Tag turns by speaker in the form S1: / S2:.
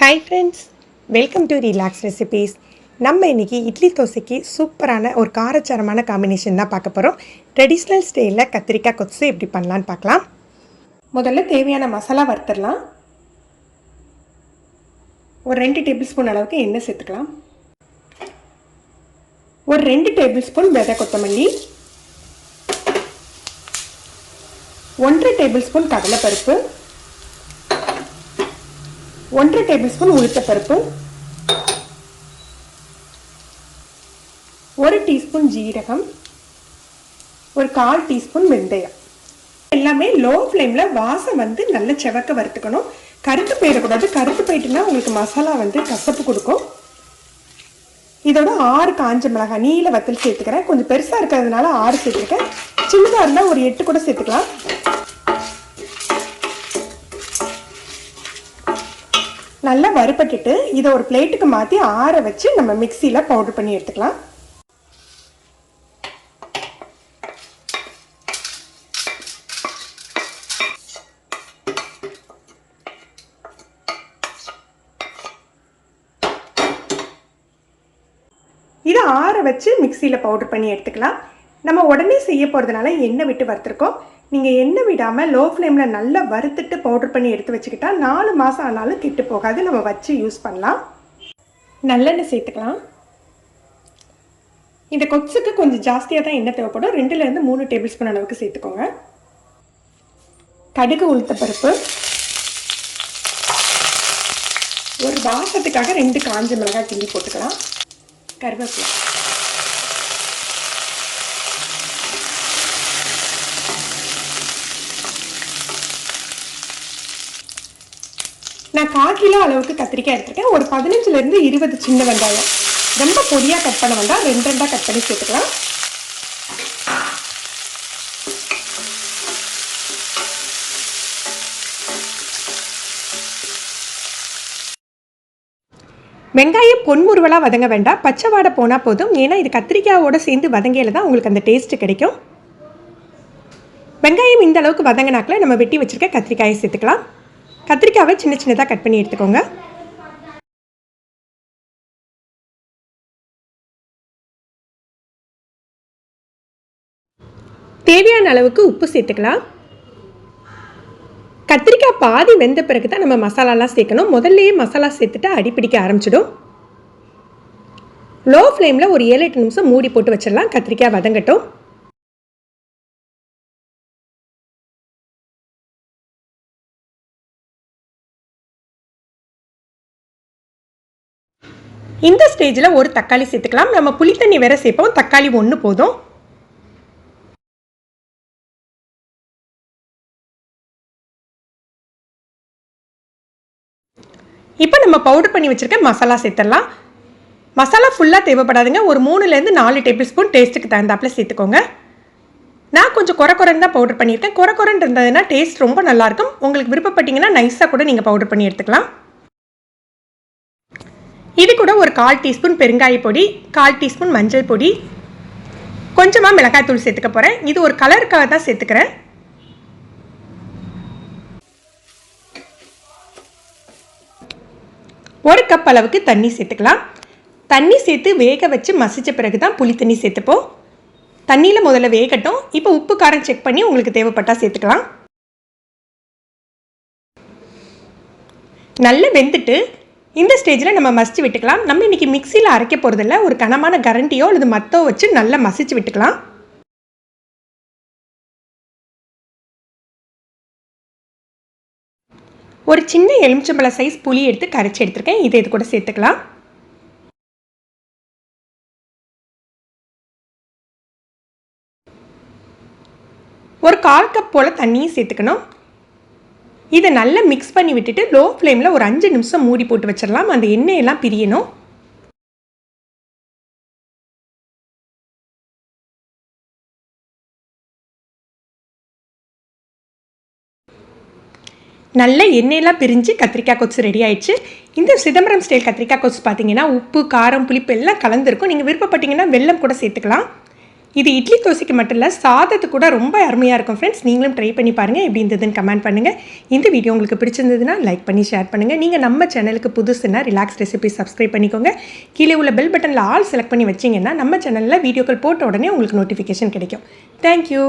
S1: Hi friends, welcome to relax recipes. நம்ம இன்றைக்கி இட்லி தோசைக்கு சூப்பரான ஒரு காரச்சாரமான காம்பினேஷன் தான் பார்க்க போகிறோம். ட்ரெடிஷ்னல் ஸ்டைலில் கத்திரிக்காய் கொத்து எப்படி பண்ணலான்னு பார்க்கலாம். முதல்ல தேவையான மசாலா வறுத்துடலாம். ஒரு 2 டேபிள் ஸ்பூன் அளவுக்கு எண்ணெய் சேர்த்துக்கலாம். ஒரு 2 டேபிள் ஸ்பூன் விதை கொத்தமல்லி, 1.5 டேபிள் ஸ்பூன் கடலைப்பருப்பு, 1.5 டேபிள் ஸ்பூன் உளுத்தப்பருப்பு, 1 டீஸ்பூன் ஜீரகம், ஒரு 1/4 டீஸ்பூன் வெந்தயம். எல்லாமே லோ ஃப்ளேமில் வாசம் வந்து நல்ல செவக்க வறுத்துக்கணும். கருத்து போயிடக்கூடாது. கருத்து போயிட்டுனா உங்களுக்கு மசாலா வந்து கசப்பு கொடுக்கும். இதோட 6 காஞ்ச மிளகாய் நீல வத்தல் சேர்த்துக்கிறேன். கொஞ்சம் பெருசாக இருக்கிறதுனால 6 சேர்த்துருக்கேன். சின்னதாக இருந்தால் ஒரு 8 கூட சேர்த்துக்கலாம். நல்லா வறுபட்டுட்டு இதை ஒரு பிளேட்டுக்கு மாற்றி ஆற வச்சு நம்ம மிக்சியில் பவுடர் பண்ணி எடுத்துக்கலாம். இதை ஆற வச்சு மிக்சியில் பவுடர் பண்ணி எடுத்துக்கலாம். நம்ம உடனே செய்ய போகிறதுனால எண்ணெய் விட்டு வறுத்துருக்கோம். நீங்கள் எண்ணெய் விடாமல் லோ ஃப்ளேமில் நல்லா வறுத்துட்டு பவுடர் பண்ணி எடுத்து வச்சுக்கிட்டா 4 மாதம் ஆனாலும் கெட்டு போகாது. நம்ம வச்சு யூஸ் பண்ணலாம். நல்லெண்ணெய் சேர்த்துக்கலாம். இந்த கொத்துக்கு கொஞ்சம் ஜாஸ்தியாக தான் எண்ணெய் தேவைப்படும். 2லேருந்து 3 டேபிள் ஸ்பூன் அளவுக்கு சேர்த்துக்கோங்க. கடுகு உளுத்தப்பருப்பு, ஒரு வாசத்துக்காக 2 காஞ்ச மிளகாய் கிள்ளி போட்டுக்கலாம். கருவேப்பிலை, நான் 1/4 கிலோ அளவுக்கு கத்திரிக்காய் எடுத்துருக்கேன். ஒரு 15லேருந்து 20 சின்ன வெங்காயம். ரொம்ப பொடியாக கட் பண்ண வேண்டாம், 2 கட் பண்ணி சேர்த்துக்கலாம். வெங்காயம் பொன்முருவலாக வதங்க வேண்டாம், பச்சை வாடை போனால் போதும். ஏன்னா இது கத்திரிக்காயோட சேர்ந்து வதங்கையில் தான் உங்களுக்கு அந்த டேஸ்ட்டு கிடைக்கும். வெங்காயம் இந்த அளவுக்கு வதங்கினாக்கில் நம்ம வெட்டி வச்சுருக்க கத்திரிக்காயை சேர்த்துக்கலாம். கத்திரிக்காவை சின்ன சின்னதாக கட் பண்ணி எடுத்துக்கோங்க. தேவையான அளவுக்கு உப்பு சேர்த்துக்கலாம். கத்திரிக்காய் பாதி வெந்த பிறகு தான் நம்ம மசாலாலாம் சேர்க்கணும். முதல்லையே மசாலா சேர்த்துட்டு அடிப்பிடிக்க ஆரம்பிச்சிடும். லோ ஃப்ளேமில் ஒரு 7-8 நிமிஷம் மூடி போட்டு வச்சிடலாம். கத்திரிக்காய் வதங்கட்டும். இந்த ஸ்டேஜில் ஒரு தக்காளி சேர்த்துக்கலாம். நம்ம புளி தண்ணி வேற சேர்ப்போம். தக்காளி 1 போதும். இப்போ நம்ம பவுடர் பண்ணி வச்சுருக்க மசாலா சேர்த்துடலாம். மசாலா ஃபுல்லாக தேவைப்படாதுங்க. ஒரு 3லேருந்து 4 டேபிள் ஸ்பூன் டேஸ்ட்டுக்கு தகுந்தாப்பில் சேர்த்துக்கோங்க. நான் கொஞ்சம் குறைன்னு தான் பவுடர் பண்ணியிருக்கேன். குறைன்னு இருந்ததுன்னா டேஸ்ட் ரொம்ப நல்லாயிருக்கும். உங்களுக்கு விருப்பப்பட்டீங்கன்னா நைஸாக கூட நீங்கள் பவுடர் பண்ணி எடுத்துக்கலாம். இது கூட ஒரு 1/4 டீஸ்பூன் பெருங்காய பொடி, 1/4 டீஸ்பூன் மஞ்சள் பொடி, கொஞ்சமாக மிளகாய் தூள் சேர்த்துக்க போகிறேன். இது ஒரு கலருக்காக தான் சேர்த்துக்கிறேன். ஒரு கப் அளவுக்கு தண்ணி சேர்த்துக்கலாம். தண்ணி சேர்த்து வேக வச்சு மசிச்ச பிறகு தான் புளி தண்ணி சேர்த்துப்போம். தண்ணியில் முதல்ல வேகட்டும். இப்போ உப்பு காரம் செக் பண்ணி உங்களுக்கு தேவைப்பட்டால் சேர்த்துக்கலாம். நல்லா வெந்துட்டு இந்த ஸ்டேஜில் நம்ம மசிச்சு விட்டுக்கலாம். நம்ம இன்றைக்கி மிக்சியில் அரைக்க போகிறதில்ல, ஒரு கனமான கரண்டியோ அல்லது மத்தோ வச்சு நல்லா மசிச்சு விட்டுக்கலாம். ஒரு சின்ன எலுமிச்சம்பழ சைஸ் புளி எடுத்து கரைச்சி எடுத்துருக்கேன். இது கூட சேர்த்துக்கலாம். ஒரு 1/4 கப் போல் தண்ணியும் சேர்த்துக்கணும். இதை நல்லா மிக்ஸ் பண்ணி விட்டுட்டு லோ ஃப்ளேமில் ஒரு 5 நிமிஷம் மூடி போட்டு வச்சிடலாம். அந்த எண்ணெயெல்லாம் பிரியணும். நல்ல எண்ணெயெல்லாம் பிரிஞ்சு கத்திரிக்காய் கொத்து ரெடி ஆயிடுச்சு. இந்த சிதம்பரம் ஸ்டைல் கத்திரிக்காய் கொத்து பார்த்தீங்கன்னா உப்பு காரம் புளிப்பு எல்லாம் கலந்துருக்கும். நீங்கள் விருப்பப்பட்டீங்கன்னா வெல்லம் கூட சேர்த்துக்கலாம். இது இட்லி தோசைக்கு மட்டும் இல்லை, சாதத்துக்கு கூட ரொம்ப அருமையாக இருக்கும் ஃப்ரெண்ட்ஸ். நீங்களும் ட்ரை பண்ணி பாருங்கள், எப்படி இருந்ததுன்னு கமெண்ட் பண்ணுங்கள். இந்த வீடியோ உங்களுக்கு பிடிச்சிருந்ததுன்னா லைக் பண்ணி ஷேர் பண்ணுங்கள். நீங்கள் நம்ம சேனலுக்கு புதுசுன்னா ரிலாக்ஸ் ரெசிபி சப்ஸ்கிரைப் பண்ணிக்கோங்க. கீழே உள்ள பெல் பட்டனில் ஆல் செலக்ட் பண்ணி வச்சிங்கன்னா நம்ம சேனலில் வீடியோக்கள் போட்ட உடனே உங்களுக்கு நோட்டிஃபிகேஷன் கிடைக்கும். தேங்க்யூ.